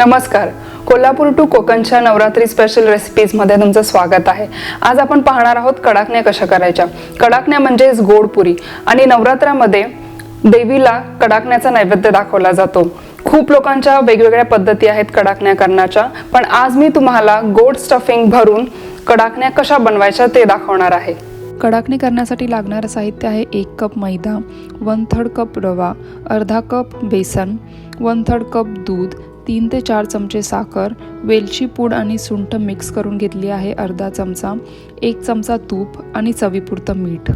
नमस्कार. कोल्हापूर टू कोकणच्या Navratri special recipes मध्ये तुमचं स्वागत आहे. आज आपण पाहणार आहोत कडाकण्या कशा करायच्या. कडाकण्या म्हणजे गोड पुरी आणि नवरात्रामध्ये देवीला कडाकण्याचा नैवेद्य दाखवला जातो. खूप लोकांच्या वेगवेगळ्या पद्धती आहेत कडाकण्या करण्याच्या, पण आज मी तुम्हाला गोड स्टफिंग भरून कडाकण्या कशा बनवायच्या ते दाखवणार आहे. कडाकणी करण्यासाठी लागणारं साहित्य आहे 1 कप मैदा, 1/3 कप रवा, अर्धा कप बेसन, 1/3 कप दूध, 3 ते 4 चमचे साखर, वेलची पूड आणि सुंठ मिक्स करून घेतली आहे अर्धा चमचा, 1 चमचा तूप आणि चवीपुरतं मीठ.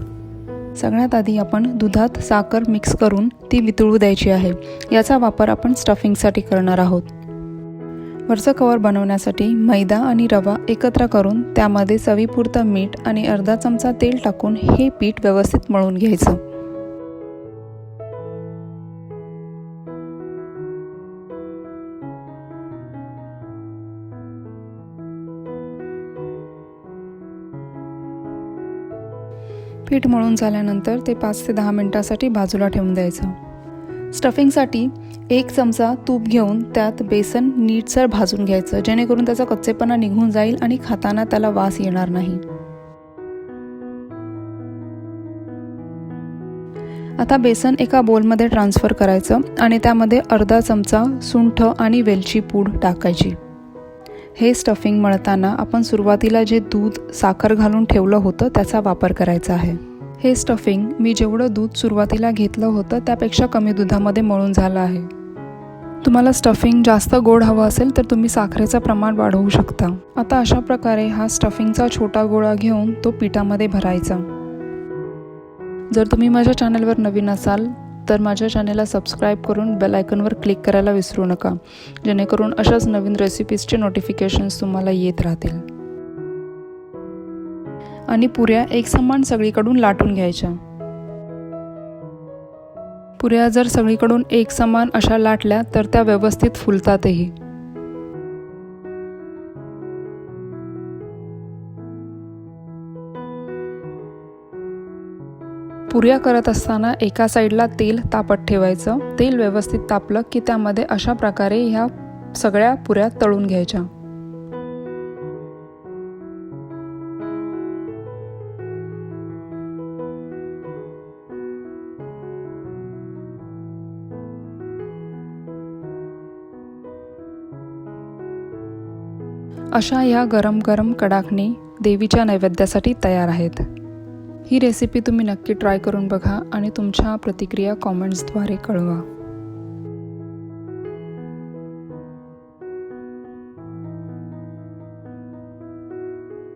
सगळ्यात आधी आपण दुधात साखर मिक्स करून ती वितळू द्यायची आहे. याचा वापर आपण स्टफिंगसाठी करणार आहोत. वरचं कवर बनवण्यासाठी मैदा आणि रवा एकत्र करून त्यामध्ये चवीपुरतं मीठ आणि अर्धा चमचा तेल टाकून हे पीठ व्यवस्थित मळून घ्यायचं. पीठ मळून झाल्यानंतर ते 5 ते 10 मिनिटांसाठी बाजूला ठेवून द्यायचं. स्टफिंगसाठी 1 चमचा तूप घेऊन त्यात बेसन नीटसर भाजून घ्यायचं, जेणेकरून त्याचा कच्चेपणा निघून जाईल आणि खाताना त्याला वास येणार नाही. आता बेसन एका बोलमध्ये ट्रान्सफर करायचं आणि त्यामध्ये अर्धा चमचा सुंठ आणि वेलची पूड टाकायची. हे स्टफिंग मळताना आपण सुरुवातीला जे दूध साखर घालून ठेवलं होतं त्याचा वापर करायचा आहे. हे स्टफिंग मी जेवढं दूध सुरुवातीला घेतलं होतं त्यापेक्षा कमी दुधामध्ये मळून झालं आहे. तुम्हाला स्टफिंग जास्त गोड हवं असेल तर तुम्ही साखरेचं प्रमाण वाढवू शकता. आता अशा प्रकारे हा स्टफिंगचा छोटा गोळा घेऊन तो पिठामध्ये भरायचा. जर तुम्ही माझ्या चॅनलवर नवीन असाल तर माझ्या चॅनलला सबस्क्राईब करून बेल आयकॉनवर क्लिक करायला विसरू नका, जेणेकरून अशाच नवीन रेसिपीजचे नोटिफिकेशन्स तुम्हाला येत राहतील. आणि पुऱ्या एकसमान सगळीकडून लाटून घ्यायच्या. पुऱ्या जर सगळीकडून एकसमान अशा लाटल्या तर त्या व्यवस्थित फुलतातही. पुऱ्या करत असताना एका साईडला तेल तापत ठेवायचं. तेल व्यवस्थित तापलं की त्यामध्ये अशा प्रकारे ह्या सगळ्या पुऱ्या तळून घ्यायच्या. अशा ह्या गरम गरम कडाकणी देवीच्या नैवेद्यासाठी तयार आहेत. ही रेसिपी तुम्ही नक्की ट्राय करून बघा आणि तुमच्या प्रतिक्रिया कॉमेंट्सद्वारे कळवा.